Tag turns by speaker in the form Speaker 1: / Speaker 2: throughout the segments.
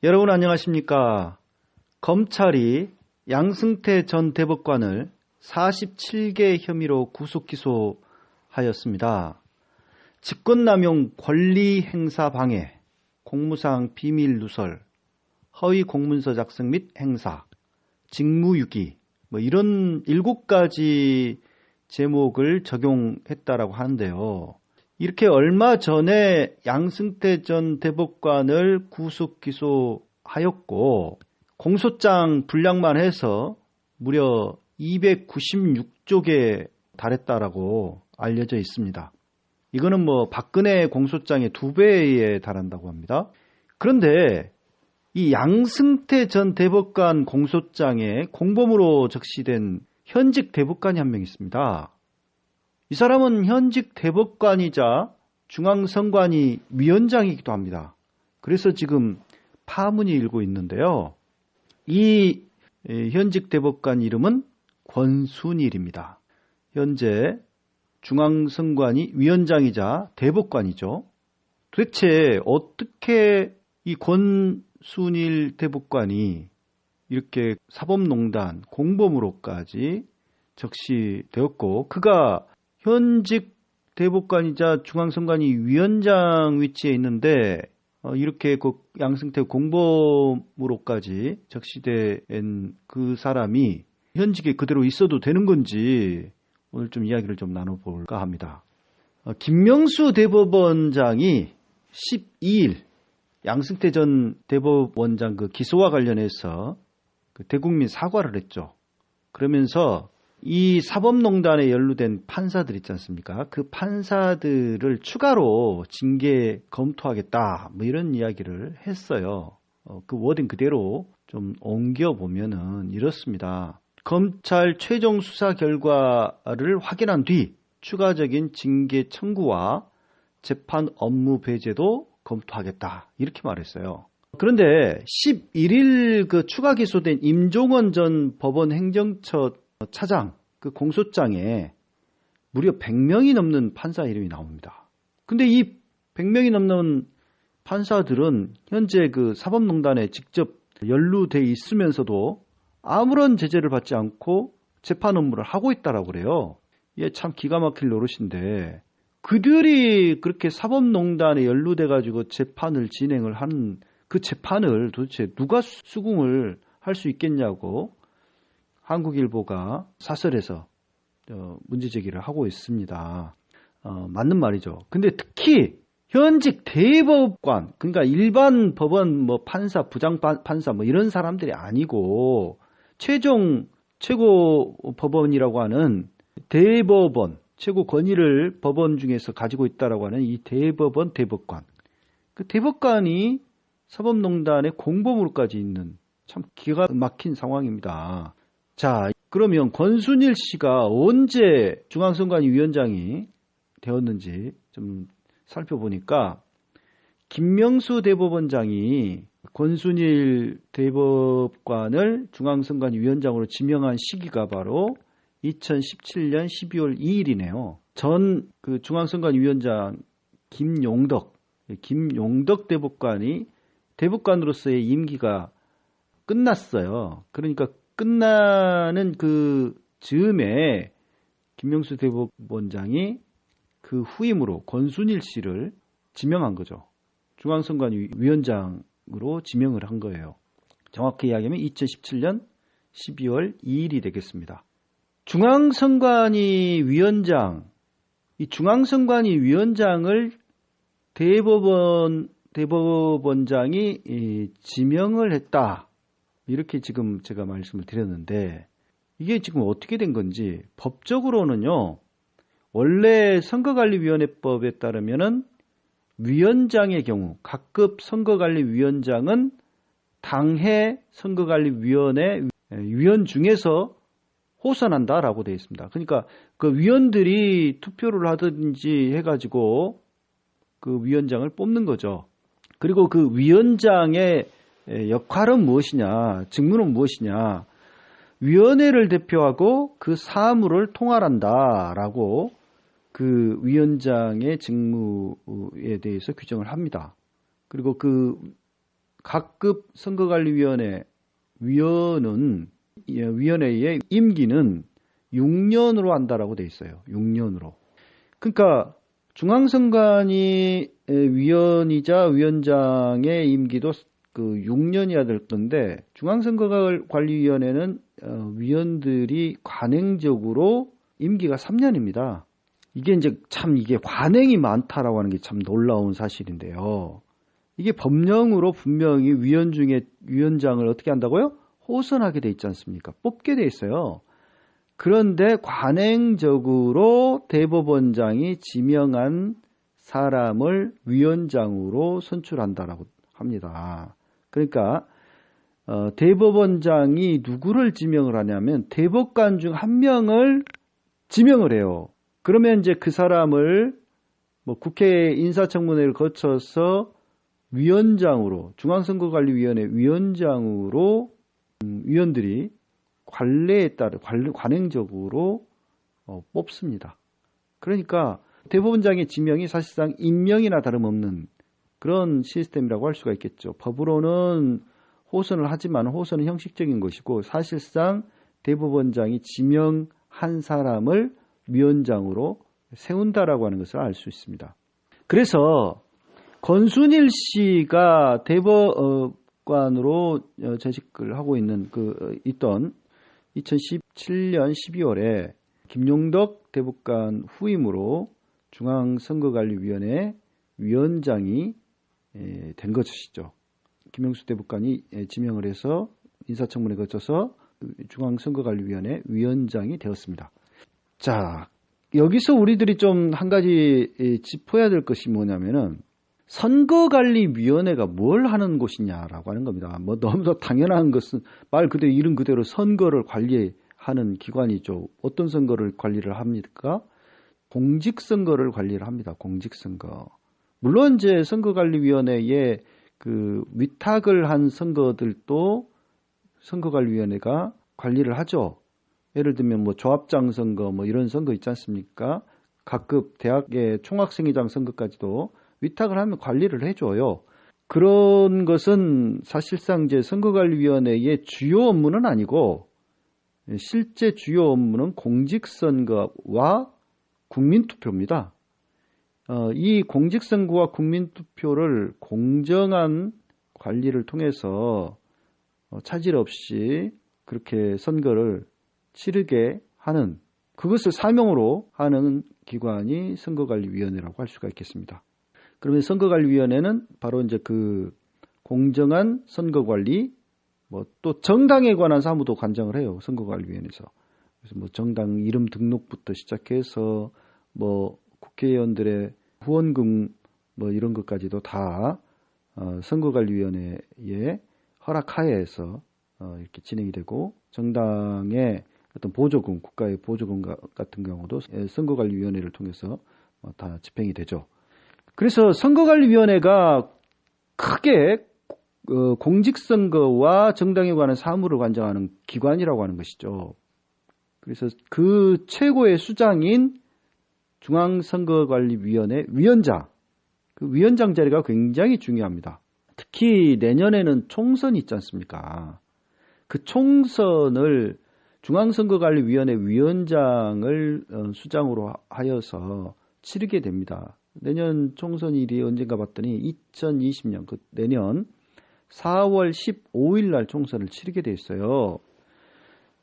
Speaker 1: 여러분 안녕하십니까? 검찰이 양승태 전 대법관을 47개 혐의로 구속 기소하였습니다. 직권남용 권리행사 방해, 공무상 비밀 누설, 허위 공문서 작성 및 행사, 직무유기 이런 7가지 제목을 적용했다라고 하는데요. 이렇게 얼마 전에 양승태 전 대법관을 구속 기소하였고 공소장 분량만 해서 무려 296쪽에 달했다라고 알려져 있습니다. 이거는 박근혜 공소장의 2배에 달한다고 합니다. 그런데 이 양승태 전 대법관 공소장에 공범으로 적시된 현직 대법관이 한 명 있습니다. 이 사람은 현직 대법관이자 중앙선관위 위원장이기도 합니다. 그래서 지금 파문이 일고 있는데요. 이 현직 대법관 이름은 권순일입니다. 현재 중앙선관위 위원장이자 대법관이죠. 도대체 어떻게 이 권순일 대법관이 이렇게 사법농단 공범으로까지 적시되었고 그가 현직 대법관이자 중앙선관위 위원장 위치에 있는데 이렇게 그 양승태 공범으로까지 적시된 그 사람이 현직에 그대로 있어도 되는 건지 오늘 좀 이야기를 좀 나눠볼까 합니다. 김명수 대법원장이 12일 양승태 전 대법원장 그 기소와 관련해서 그 대국민 사과를 했죠. 그러면서 이 사법농단에 연루된 판사들 있지 않습니까? 그 판사들을 추가로 징계 검토하겠다 이런 이야기를 했어요. 그 워딩 그대로 좀 옮겨보면은 이렇습니다. 검찰 최종 수사 결과를 확인한 뒤 추가적인 징계 청구와 재판 업무 배제도 검토하겠다 이렇게 말했어요. 그런데 11일 그 추가 기소된 임종원 전 법원 행정처 차장 그 공소장에 무려 100명이 넘는 판사 이름이 나옵니다. 근데 이 100명이 넘는 판사들은 현재 그 사법농단에 직접 연루돼 있으면서도 아무런 제재를 받지 않고 재판 업무를 하고 있다라고 그래요. 이게 참 기가 막힐 노릇인데 그들이 그렇게 사법농단에 연루돼 가지고 재판을 진행을 하는 그 재판을 도대체 누가 수긍을 할 수 있겠냐고 한국일보가 사설에서 문제 제기를 하고 있습니다. 맞는 말이죠. 근데 특히 현직 대법관, 그러니까 일반 법원 판사, 부장판사 이런 사람들이 아니고 최고 법원이라고 하는 대법원, 최고 권위를 법원 중에서 가지고 있다라고 하는 이 대법원 대법관. 그 대법관이 사법농단의 공범으로까지 있는 참 기가 막힌 상황입니다. 자, 그러면 권순일 씨가 언제 중앙선관위 위원장이 되었는지 좀 살펴보니까 김명수 대법원장이 권순일 대법관을 중앙선관위 위원장으로 지명한 시기가 바로 2017년 12월 2일이네요. 전 그 중앙선관위 위원장 김용덕 대법관이 대법관으로서의 임기가 끝났어요. 그러니까 끝나는 그 즈음에 김명수 대법원장이 그 후임으로 권순일 씨를 지명한 거죠. 중앙선관위 위원장으로 지명을 한 거예요. 정확히 이야기하면 2017년 12월 2일이 되겠습니다. 중앙선관위 위원장, 이 중앙선관위 위원장을 대법원장이 지명을 했다. 이렇게 지금 제가 말씀을 드렸는데 이게 지금 어떻게 된 건지 법적으로는요. 원래 선거관리위원회법에 따르면은 위원장의 경우 각급 선거관리위원장은 당해 선거관리위원회 위원 중에서 호선한다라고 되어 있습니다. 그러니까 그 위원들이 투표를 하든지 해가지고 그 위원장을 뽑는 거죠. 그리고 그 위원장의 역할은 무엇이냐, 직무는 무엇이냐, 위원회를 대표하고 그 사무를 통할한다라고 그 위원장의 직무에 대해서 규정을 합니다. 그리고 그 각급 선거관리위원회 위원회의 임기는 6년으로 한다라고 돼 있어요. 6년으로. 그러니까 중앙선관위 위원이자 위원장의 임기도 그 6년이야 될 건데 중앙선거관리위원회는 위원들이 관행적으로 임기가 3년입니다. 이게 이제 참 이게 관행이 많다라고 하는 게 참 놀라운 사실인데요. 이게 법령으로 분명히 위원 중에 위원장을 어떻게 한다고요? 호선하게 돼 있지 않습니까? 뽑게 돼 있어요. 그런데 관행적으로 대법원장이 지명한 사람을 위원장으로 선출한다라고 합니다. 그러니까 대법원장이 누구를 지명을 하냐면 대법관 중 한 명을 지명을 해요. 그러면 이제 그 사람을 국회 인사청문회를 거쳐서 위원장으로 중앙선거관리위원회 위원장으로 위원들이 관례에 따라 관행적으로 뽑습니다. 그러니까 대법원장의 지명이 사실상 임명이나 다름없는 그런 시스템이라고 할 수가 있겠죠. 법으로는 호선을 하지만 호선은 형식적인 것이고 사실상 대법원장이 지명한 사람을 위원장으로 세운다라고 하는 것을 알 수 있습니다. 그래서 권순일 씨가 대법관으로 재직을 하고 있던 2017년 12월에 김용덕 대법관 후임으로 중앙선거관리위원회 위원장이 된 것이죠. 김영수 대법관이 지명을 해서 인사청문회 거쳐서 중앙선거관리위원회 위원장이 되었습니다. 자, 여기서 우리들이 좀 한 가지 짚어야 될 것이 뭐냐면은 선거관리위원회가 뭘 하는 곳이냐라고 하는 겁니다. 너무나 당연한 것은 말 그대로 이름 그대로 선거를 관리하는 기관이죠. 어떤 선거를 관리를 합니까? 공직선거를 관리를 합니다. 공직선거. 물론 이제 선거관리위원회에 그 위탁을 한 선거들도 선거관리위원회가 관리를 하죠. 예를 들면 조합장 선거 이런 선거 있지 않습니까? 각급 대학의 총학생회장 선거까지도 위탁을 하면 관리를 해줘요. 그런 것은 사실상 이제 선거관리위원회의 주요 업무는 아니고 실제 주요 업무는 공직선거와 국민투표입니다. 이 공직선거와 국민투표를 공정한 관리를 통해서 차질 없이 그렇게 선거를 치르게 하는 그것을 사명으로 하는 기관이 선거관리위원회라고 할 수가 있겠습니다. 그러면 선거관리위원회는 바로 이제 그 공정한 선거관리, 또 정당에 관한 사무도 관장을 해요. 선거관리위원회에서. 그래서 정당 이름 등록부터 시작해서 국회의원들의 후원금 이런 것까지도 다 선거관리위원회의 허락하에서 이렇게 진행이 되고 정당의 어떤 보조금, 국가의 보조금 같은 경우도 선거관리위원회를 통해서 다 집행이 되죠. 그래서 선거관리위원회가 크게 공직선거와 정당에 관한 사무를 관장하는 기관이라고 하는 것이죠. 그래서 그 최고의 수장인 중앙선거관리위원회 위원장, 그 위원장 자리가 굉장히 중요합니다. 특히 내년에는 총선이 있지 않습니까? 그 총선을 중앙선거관리위원회 위원장을 수장으로 하여서 치르게 됩니다. 내년 총선일이 언젠가 봤더니 2020년 내년 4월 15일 날 총선을 치르게 돼 있어요.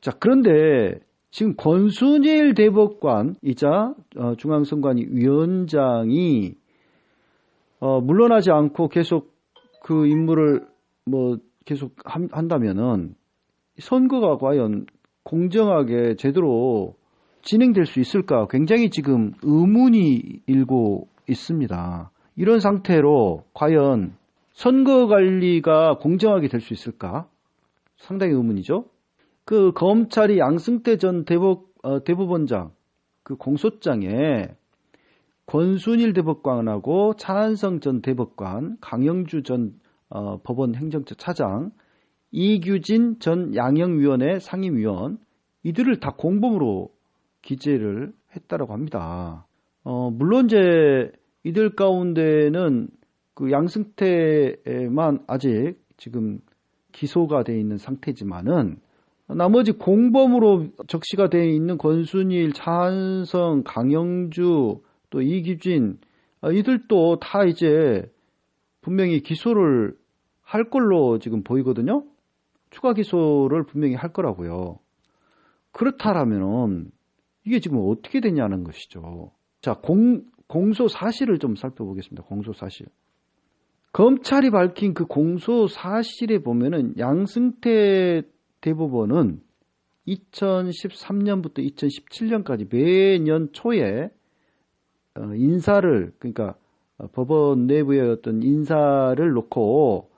Speaker 1: 자, 그런데 지금 권순일 대법관이자 중앙선관위 위원장이 물러나지 않고 계속 그 임무를 계속 한다면은 선거가 과연 공정하게 제대로 진행될 수 있을까? 굉장히 지금 의문이 일고 있습니다. 이런 상태로 과연 선거 관리가 공정하게 될 수 있을까? 상당히 의문이죠. 그 검찰이 양승태 전 대법원장 그 공소장에 권순일 대법관하고 차한성 전 대법관, 강영주 전 법원 행정처 차장, 이규진 전 양형위원회 상임위원 이들을 다 공범으로 기재를 했다라고 합니다. 물론 이제 이들 가운데는 그 양승태만 아직 지금 기소가 돼 있는 상태지만은 나머지 공범으로 적시가 돼 있는 권순일, 차한성, 강영주, 또 이규진 이들도 다 이제 분명히 기소를 할 걸로 지금 보이거든요. 추가 기소를 분명히 할 거라고요. 그렇다라면 이게 지금 어떻게 되냐는 것이죠. 자, 공소 사실을 좀 살펴보겠습니다. 공소 사실. 검찰이 밝힌 그 공소 사실에 보면은 양승태 대법원은 2013년부터 2017년까지 매년 초에 인사를, 그러니까 법원 내부의 어떤 인사를 놓고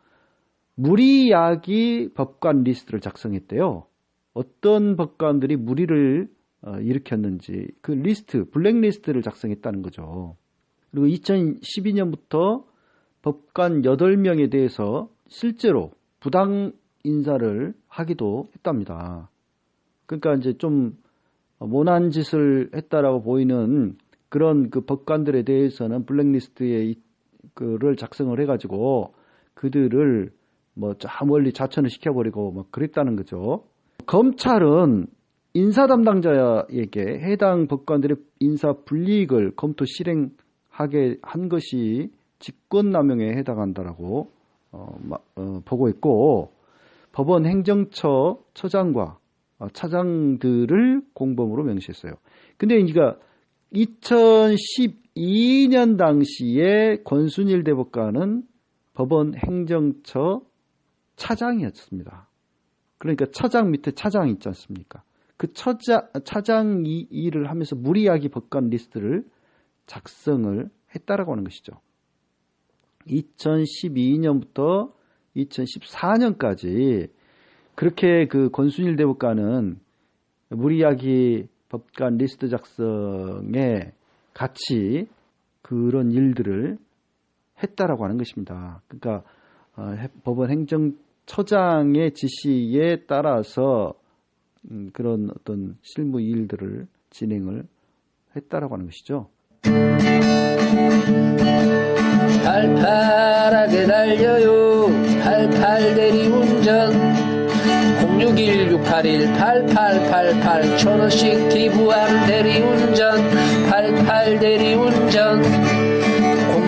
Speaker 1: 무리야기 법관 리스트를 작성했대요. 어떤 법관들이 무리를 일으켰는지 그 리스트, 블랙리스트를 작성했다는 거죠. 그리고 2012년부터 법관 8명에 대해서 실제로 부당 인사를 하기도 했답니다. 그러니까 이제 좀 모난 짓을 했다라고 보이는 그런 그 법관들에 대해서는 블랙리스트에 그를 작성을 해가지고 그들을 뭐 저 멀리 자천을 시켜버리고 막 그랬다는 거죠. 검찰은 인사 담당자에게 해당 법관들의 인사 불이익을 검토 실행하게 한 것이 직권남용에 해당한다라고 보고 있고, 법원 행정처 처장과 차장들을 공범으로 명시했어요. 근데 그러니까 2012년 당시에 권순일 대법관은 법원 행정처 차장이었습니다. 그러니까 차장 밑에 차장 있지 않습니까? 그 차장 일을 하면서 무리야기 법관 리스트를 작성을 했다라고 하는 것이죠. 2012년부터 2014년까지 그렇게 그 권순일 대법관은 무리야기 법관 리스트 작성에 같이 그런 일들을 했다라고 하는 것입니다. 그러니까 법원 행정처장의 지시에 따라서 그런 어떤 실무 일들을 진행을 했다라고 하는 것이죠.
Speaker 2: 팔팔하게 달려요. 88 대리운전 061-681-8888 1,000원씩 기부하는 대리운전 88 대리운전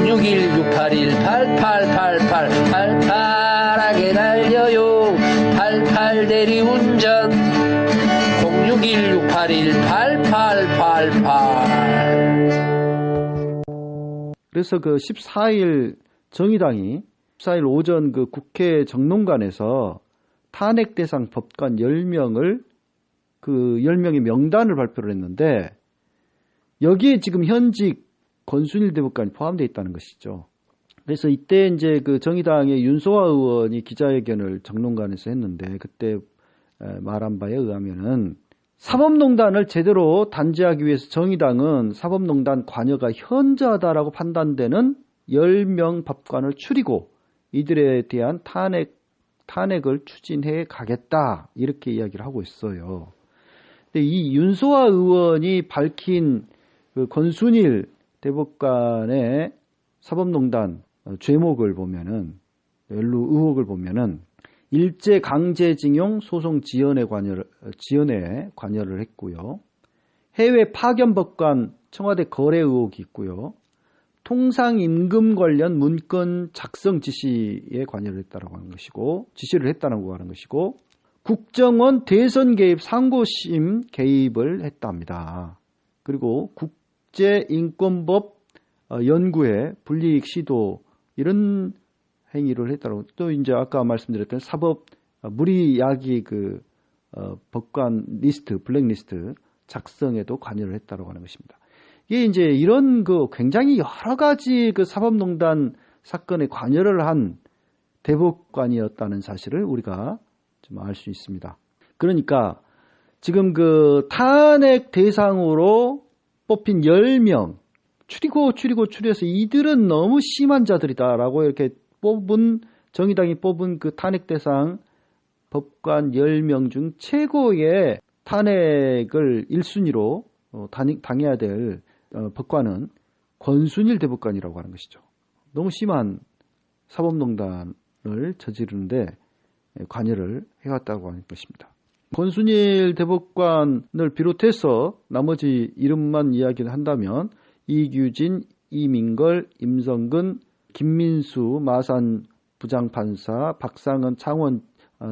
Speaker 2: 061-681-8888 팔팔하게 달려요. 88 대리운전 061-681-8888.
Speaker 1: 그래서 그 14일 정의당이 14일 오전 그 국회 정론관에서 탄핵 대상 법관 10명을 그 10명의 명단을 발표를 했는데 여기에 지금 현직 권순일 대법관이 포함되어 있다는 것이죠. 그래서 이때 이제 그 정의당의 윤소아 의원이 기자회견을 정론관에서 했는데 그때 말한 바에 의하면은 사법농단을 제대로 단죄하기 위해서 정의당은 사법농단 관여가 현저하다라고 판단되는 10명 법관을 추리고 이들에 대한 탄핵을 추진해 가겠다 이렇게 이야기를 하고 있어요. 근데 이 윤소아 의원이 밝힌 그 권순일 대법관의 사법농단 죄목을 보면은 연루 의혹을 보면은 일제 강제징용 소송 지연에 관여를 했고요. 해외 파견 법관 청와대 거래 의혹이 있고요. 통상임금 관련 문건 작성 지시에 관여를 했다라고 하는 것이고, 지시를 했다고 하는 것이고, 국정원 대선 개입 상고심 개입을 했답니다. 그리고 국제인권법 연구에 불이익 시도 이런 행위를 했다고. 또 이제 아까 말씀드렸던 사법 무리야기 그 법관 리스트, 블랙리스트 작성에도 관여를 했다고 하는 것입니다. 이게 이제 이런 그 굉장히 여러 가지 그 사법농단 사건에 관여를 한 대법관이었다는 사실을 우리가 좀 알 수 있습니다. 그러니까 지금 그 탄핵 대상으로 뽑힌 10명 추려서 이들은 너무 심한 자들이다라고 이렇게 정의당이 뽑은 그 탄핵 대상 법관 10명 중 최고의 탄핵을 1순위로 당해야 될 법관은 권순일 대법관이라고 하는 것이죠. 너무 심한 사법농단 저지르는데 관여를 해왔다고 하는 것입니다. 권순일 대법관을 비롯해서 나머지 이름만 이야기를 한다면 이규진, 이민걸, 임성근, 김민수 마산 부장판사, 박상은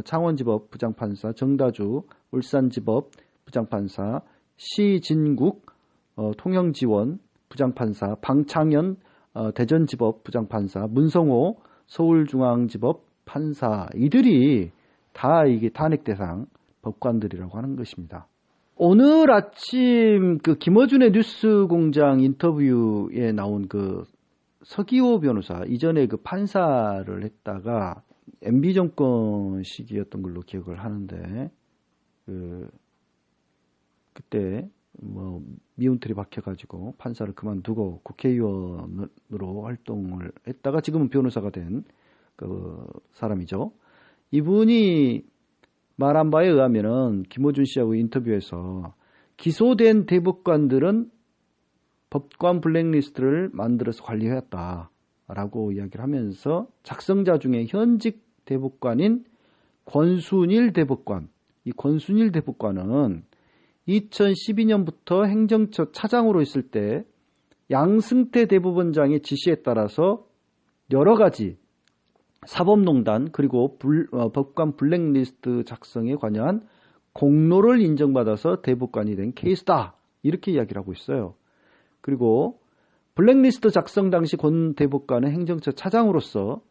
Speaker 1: 창원지법 부장판사, 정다주 울산지법 부장판사, 시진국 통영지원 부장판사, 방창현 대전지법 부장판사, 문성호 서울중앙지법 판사, 이들이 다 이게 탄핵 대상 법관들이라고 하는 것입니다. 오늘 아침 그 김어준의 뉴스공장 인터뷰에 나온 그 서기호 변호사, 이전에 그 판사를 했다가 MB 정권 시기였던 걸로 기억을 하는데 그때 뭐 미운털이 박혀가지고 판사를 그만두고 국회의원으로 활동을 했다가 지금은 변호사가 된 그 사람이죠. 이분이 말한 바에 의하면은 김어준 씨하고 인터뷰에서 기소된 대법관들은 법관 블랙리스트를 만들어서 관리해왔다라고 이야기를 하면서 작성자 중에 현직 대법관인 권순일 대법관, 이 권순일 대법관은 2012년부터 행정처 차장으로 있을 때 양승태 대법원장의 지시에 따라서 여러 가지 사법농단 그리고 법관 블랙리스트 작성에 관여한 공로를 인정받아서 대법관이 된 케이스다. 이렇게 이야기를 하고 있어요. 그리고 블랙리스트 작성 당시 권 대법관은 행정처 차장으로서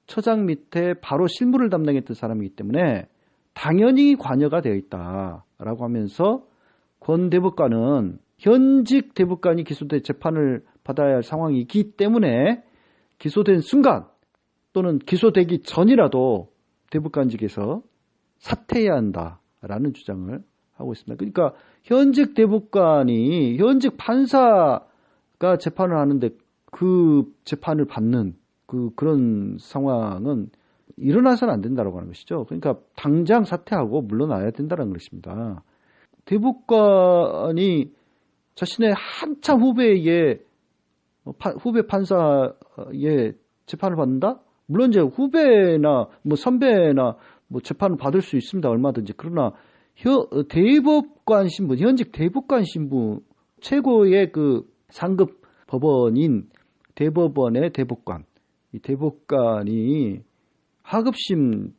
Speaker 1: 처장 밑에 바로 실무를 담당했던 사람이기 때문에 당연히 관여가 되어 있다라고 하면서 권 대법관은 현직 대법관이 기소돼 재판을 받아야 할 상황이기 때문에 기소된 순간 또는 기소되기 전이라도 대법관직에서 사퇴해야 한다라는 주장을 하고 있습니다. 그러니까 현직 대법관이 현직 판사가 재판을 하는데 그 재판을 받는 그런 상황은 일어나서는 안 된다고 하는 것이죠. 그러니까 당장 사퇴하고 물러나야 된다는 것입니다. 대법관이 자신의 한참 후배 판사의 재판을 받는다? 물론 이제 후배나 뭐 선배나 뭐 재판을 받을 수 있습니다. 얼마든지. 그러나 대법관 신분, 현직 대법관 신분, 최고의 그 상급 법원인 대법원의 대법관, 이 대법관이 하급심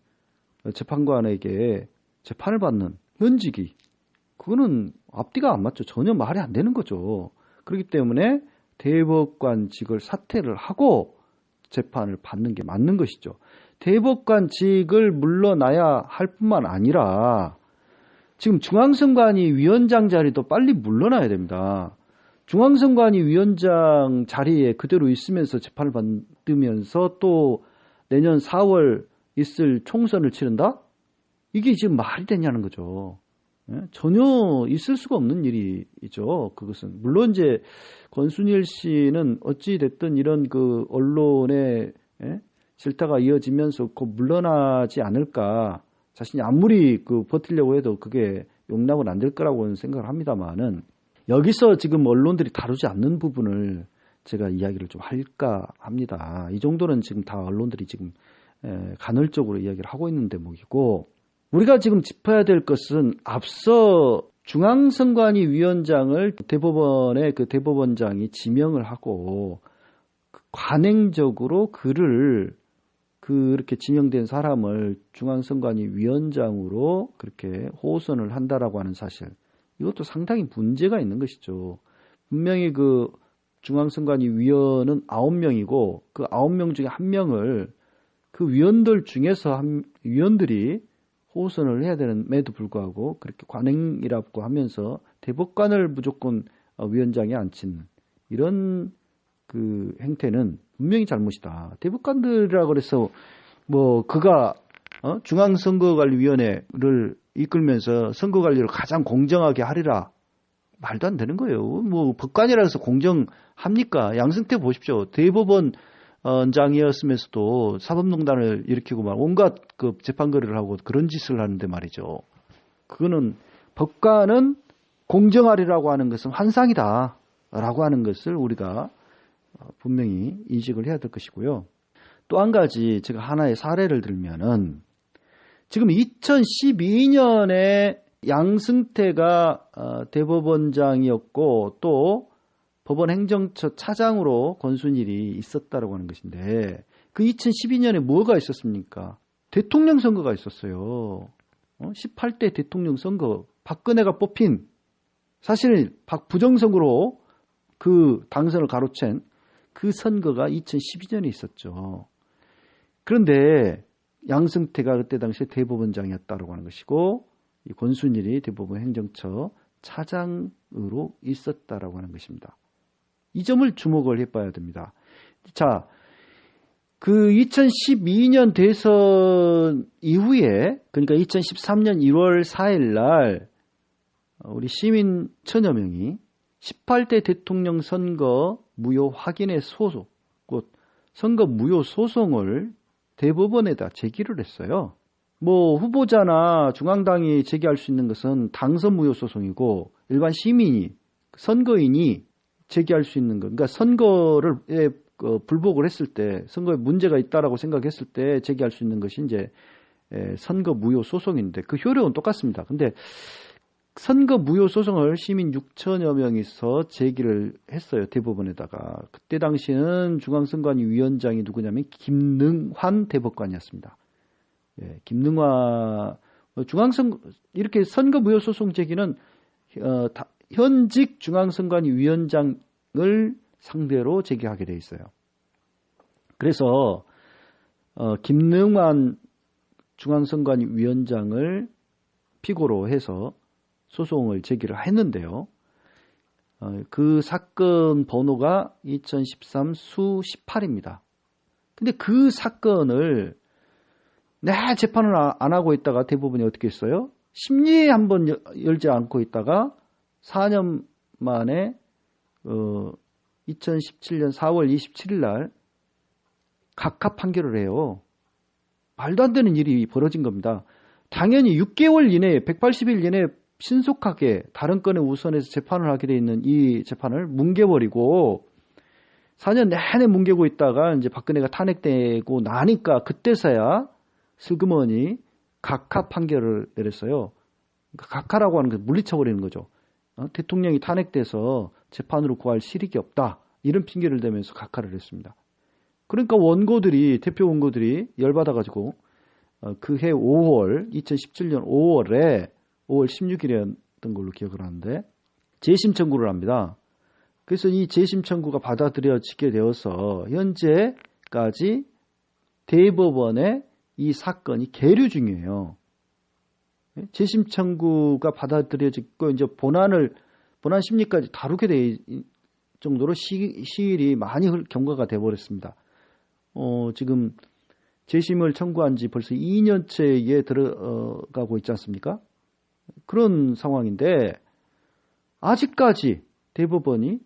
Speaker 1: 재판관에게 재판을 받는 현직이, 그거는 앞뒤가 안 맞죠. 전혀 말이 안 되는 거죠. 그렇기 때문에 대법관직을 사퇴를 하고 재판을 받는 게 맞는 것이죠. 대법관직을 물러나야 할 뿐만 아니라 지금 중앙선관위 위원장 자리도 빨리 물러나야 됩니다. 중앙선관위 위원장 자리에 그대로 있으면서 재판을 받으면서 또 내년 4월 있을 총선을 치른다? 이게 지금 말이 되냐는 거죠. 전혀 있을 수가 없는 일이죠. 그것은 물론 이제 권순일 씨는 어찌 됐든 이런 그 언론의 질타가 이어지면서 곧 물러나지 않을까, 자신이 아무리 그 버티려고 해도 그게 용납은 안 될 거라고는 생각을 합니다만은, 여기서 지금 언론들이 다루지 않는 부분을 제가 이야기를 좀 할까 합니다. 이 정도는 지금 다 언론들이 지금 간헐적으로 이야기를 하고 있는 대목이고, 우리가 지금 짚어야 될 것은 앞서 중앙선관위 위원장을 대법원의 그 대법원장이 지명을 하고 관행적으로 그렇게 지명된 사람을 중앙선관위 위원장으로 그렇게 호선을 한다라고 하는 사실, 이것도 상당히 문제가 있는 것이죠. 분명히 그 중앙선관위 위원은 9명이고 그 9명 중에 1명을 그 위원들 중에서 위원들이 호선을 해야 되는데도 불구하고 그렇게 관행이라고 하면서 대법관을 무조건 위원장에 앉힌 이런 그 행태는 분명히 잘못이다. 대법관들이라 그래서 뭐 그가 중앙선거관리위원회를 이끌면서 선거관리를 가장 공정하게 하리라, 말도 안 되는 거예요. 뭐 법관이라 해서 공정합니까? 양승태 보십시오. 대법원 원장이었으면서도 사법농단을 일으키고 막 온갖 그 재판거래를 하고 그런 짓을 하는데 말이죠. 그거는 법관은 공정하리라고 하는 것은 환상이다라고 하는 것을 우리가 분명히 인식을 해야 될 것이고요. 또 한 가지 제가 하나의 사례를 들면은 지금 2012년에 양승태가 대법원장이었고 또 법원 행정처 차장으로 권순일이 있었다라고 하는 것인데 그 2012년에 뭐가 있었습니까? 대통령 선거가 있었어요. 18대 대통령 선거. 박근혜가 뽑힌 사실 부정선거로 그 당선을 가로챈 그 선거가 2012년에 있었죠. 그런데 양승태가 그때 당시에 대법원장이었다고 하는 것이고 이 권순일이 대법원 행정처 차장으로 있었다라고 하는 것입니다. 이 점을 주목을 해봐야 됩니다. 자, 그 2012년 대선 이후에 그러니까 2013년 1월 4일 날 우리 시민 천여 명이 18대 대통령 선거 무효 확인의 소송, 곧 선거 무효 소송을 대법원에다 제기를 했어요. 뭐 후보자나 중앙당이 제기할 수 있는 것은 당선 무효 소송이고 일반 시민이 선거인이 제기할 수 있는 것, 그러니까 선거를 불복을 했을 때 선거에 문제가 있다라고 생각했을 때 제기할 수 있는 것이 이제 선거 무효 소송인데 그 효력은 똑같습니다. 근데 선거 무효 소송을 시민 6천여 명이서 제기를 했어요. 대법원에다가. 그때 당시에는 중앙선관위 위원장이 누구냐면 김능환 대법관이었습니다. 김능환 이렇게 선거 무효 소송 제기는 현직 중앙선관위 위원장을 상대로 제기하게 돼 있어요. 그래서 김능환 중앙선관위 위원장을 피고로 해서 소송을 제기를 했는데요. 그 사건 번호가 2013 수 18입니다. 근데 그 사건을 재판을 안 하고 있다가 대법원이 어떻게 했어요? 심리에 한번 열지 않고 있다가 4년 만에 2017년 4월 27일 날 각하 판결을 해요. 말도 안 되는 일이 벌어진 겁니다. 당연히 6개월 이내에 180일 이내에 신속하게 다른 건에 우선해서 재판을 하게 돼 있는 이 재판을 뭉개버리고 4년 내내 뭉개고 있다가 이제 박근혜가 탄핵되고 나니까 그때서야 슬그머니 각하 판결을 내렸어요. 그러니까 각하라고 하는 게 물리쳐버리는 거죠. 대통령이 탄핵돼서 재판으로 구할 실익이 없다. 이런 핑계를 대면서 각하를 했습니다. 그러니까 대표 원고들이 열받아가지고 그해 5월, 2017년 5월 16일이었던 걸로 기억을 하는데 재심 청구를 합니다. 그래서 이 재심 청구가 받아들여지게 되어서 현재까지 대법원에 이 사건이 계류 중이에요. 재심 청구가 받아들여지고 이제 본안 심리까지 다루게 될 정도로 시일이 많이 경과가 돼 버렸습니다. 지금 재심을 청구한 지 벌써 2년째에 들어가고 있지 않습니까? 그런 상황인데 아직까지 대법원이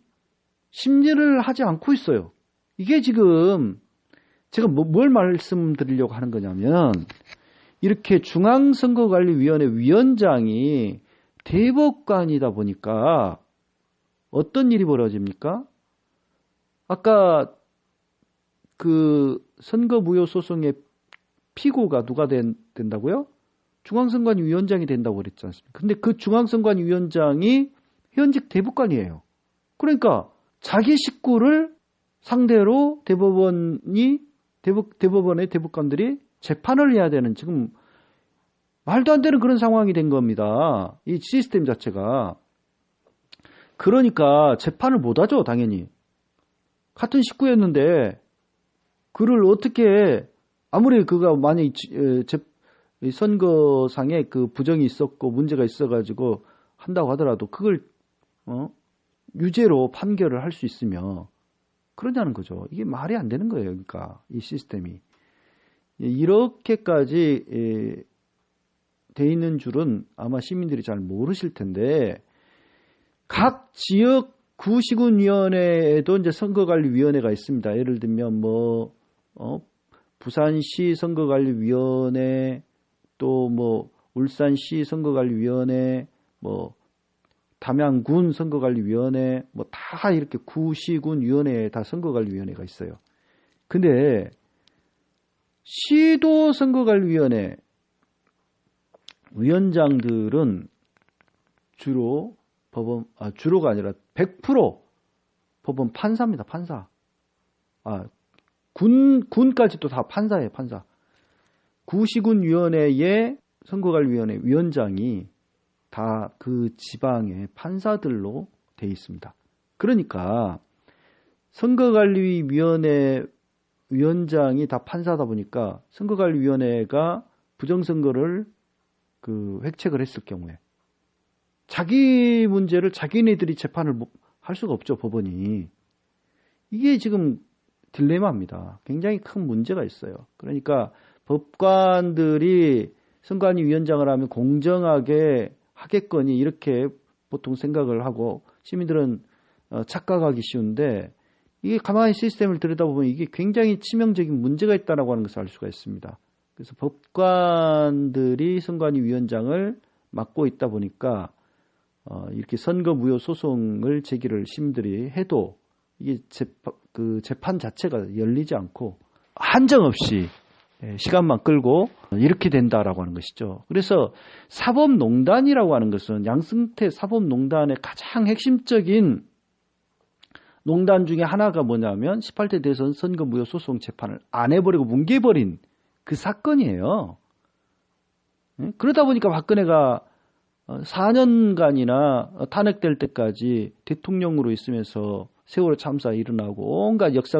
Speaker 1: 심리를 하지 않고 있어요. 이게 지금 제가 뭘 말씀드리려고 하는 거냐면 이렇게 중앙선거관리위원회 위원장이 대법관이다 보니까 어떤 일이 벌어집니까? 아까 그 선거무효 소송의 피고가 누가 된다고요? 중앙선관위원장이 된다고 그랬지 않습니까? 근데 그 중앙선관위원장이 현직 대법관이에요. 그러니까 자기 식구를 상대로 대법원의 대법관들이 재판을 해야 되는 지금 말도 안 되는 그런 상황이 된 겁니다. 이 시스템 자체가. 그러니까 재판을 못 하죠, 당연히. 같은 식구였는데 그를 어떻게 아무리 그가 만약 선거상에 그 부정이 있었고 문제가 있어가지고 한다고 하더라도 그걸 유죄로 판결을 할 수 있으며 그러냐는 거죠. 이게 말이 안 되는 거예요. 그러니까 이 시스템이 이렇게까지 돼 있는 줄은 아마 시민들이 잘 모르실 텐데 각 지역 구시군위원회에도 이제 선거관리위원회가 있습니다. 예를 들면 부산시 선거관리위원회 또 울산시 선거관리위원회 담양군 선거관리위원회 다 이렇게 구시군 위원회에 다 선거관리위원회가 있어요. 근데 시도선거관리위원회 위원장들은 주로 주로가 아니라 100% 법원 판사입니다. 판사. 군까지도 다 판사예요. 판사. 구시군위원회의 선거관리위원회 위원장이 다 그 지방의 판사들로 돼 있습니다. 그러니까 선거관리위원회 위원장이 다 판사다 보니까 선거관리위원회가 부정선거를 획책을 했을 경우에 자기 문제를 자기네들이 재판을 할 수가 없죠. 법원이. 이게 지금 딜레마입니다. 굉장히 큰 문제가 있어요. 그러니까 법관들이 선관위원장을 하면 공정하게 하겠거니 이렇게 보통 생각을 하고 시민들은 착각하기 쉬운데 이게 가만히 시스템을 들여다보면 이게 굉장히 치명적인 문제가 있다고 하는 것을 알 수가 있습니다. 그래서 법관들이 선관위원장을 맡고 있다 보니까 이렇게 선거무효 소송을 제기를 시민들이 해도 이게 재판 자체가 열리지 않고 한정없이 시간만 끌고 이렇게 된다라고 하는 것이죠. 그래서 사법농단이라고 하는 것은 양승태 사법농단의 가장 핵심적인 농단 중에 하나가 뭐냐면 18대 대선 선거무효 소송 재판을 안 해버리고 뭉개버린 그 사건이에요. 그러다 보니까 박근혜가 4년간이나 탄핵될 때까지 대통령으로 있으면서 세월호 참사 일어나고 온갖 역사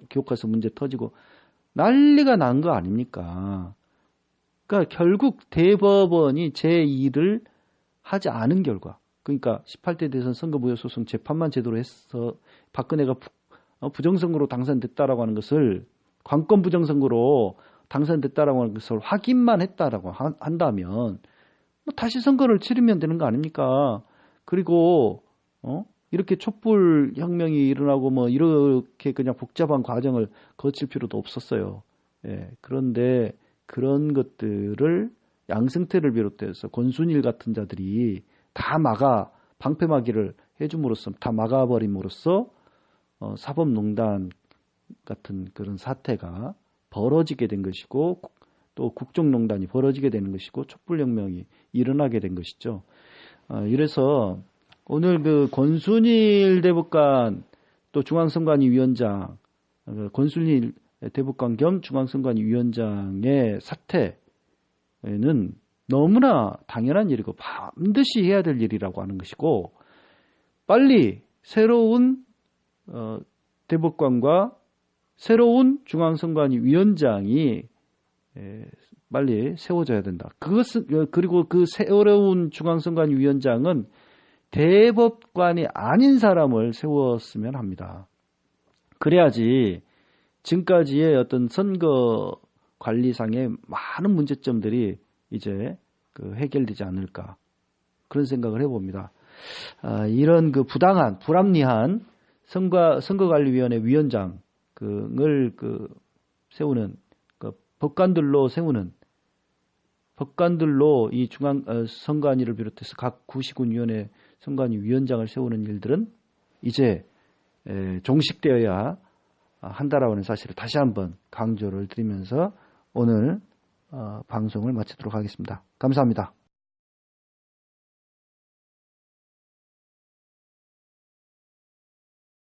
Speaker 1: 교과서 문제 터지고 난리가 난 거 아닙니까? 그러니까 결국 대법원이 제2를 하지 않은 결과, 그러니까 18대 대선 선거무효 소송 재판만 제대로 해서 박근혜가 부정선거로 당선됐다라고 하는 것을 관건 부정선거로 당선됐다라고 하는 것을 확인만 했다라고 한다면 다시 선거를 치르면 되는 거 아닙니까? 그리고 이렇게 촛불 혁명이 일어나고 이렇게 그냥 복잡한 과정을 거칠 필요도 없었어요. 예, 그런데 그런 것들을 양승태를 비롯해서 권순일 같은 자들이 다 방패막이를 해줌으로써 다 막아버림으로써 사법농단 같은 그런 사태가 벌어지게 된 것이고 또 국정농단이 벌어지게 되는 것이고 촛불혁명이 일어나게 된 것이죠. 이래서 오늘 권순일 대법관 또 중앙선관위원장 권순일 대법관 겸 중앙선관위원장의 사태는 너무나 당연한 일이고 반드시 해야 될 일이라고 하는 것이고 빨리 새로운 대법관과 새로운 중앙선관위원장이 빨리 세워져야 된다. 그리고 그 새로운 중앙선관위원장은 대법관이 아닌 사람을 세웠으면 합니다. 그래야지 지금까지의 어떤 선거 관리상의 많은 문제점들이 이제 해결되지 않을까 그런 생각을 해봅니다. 이런 부당한 불합리한 선거관리위원회 위원장을 세우는 법관들로 세우는 법관들로 이 선관위를 비롯해서 각 구시군위원회 선관위 위원장을 세우는 일들은 이제 종식되어야 한다라고 하는 사실을 다시 한번 강조를 드리면서 오늘 방송을 마치도록 하겠습니다. 감사합니다.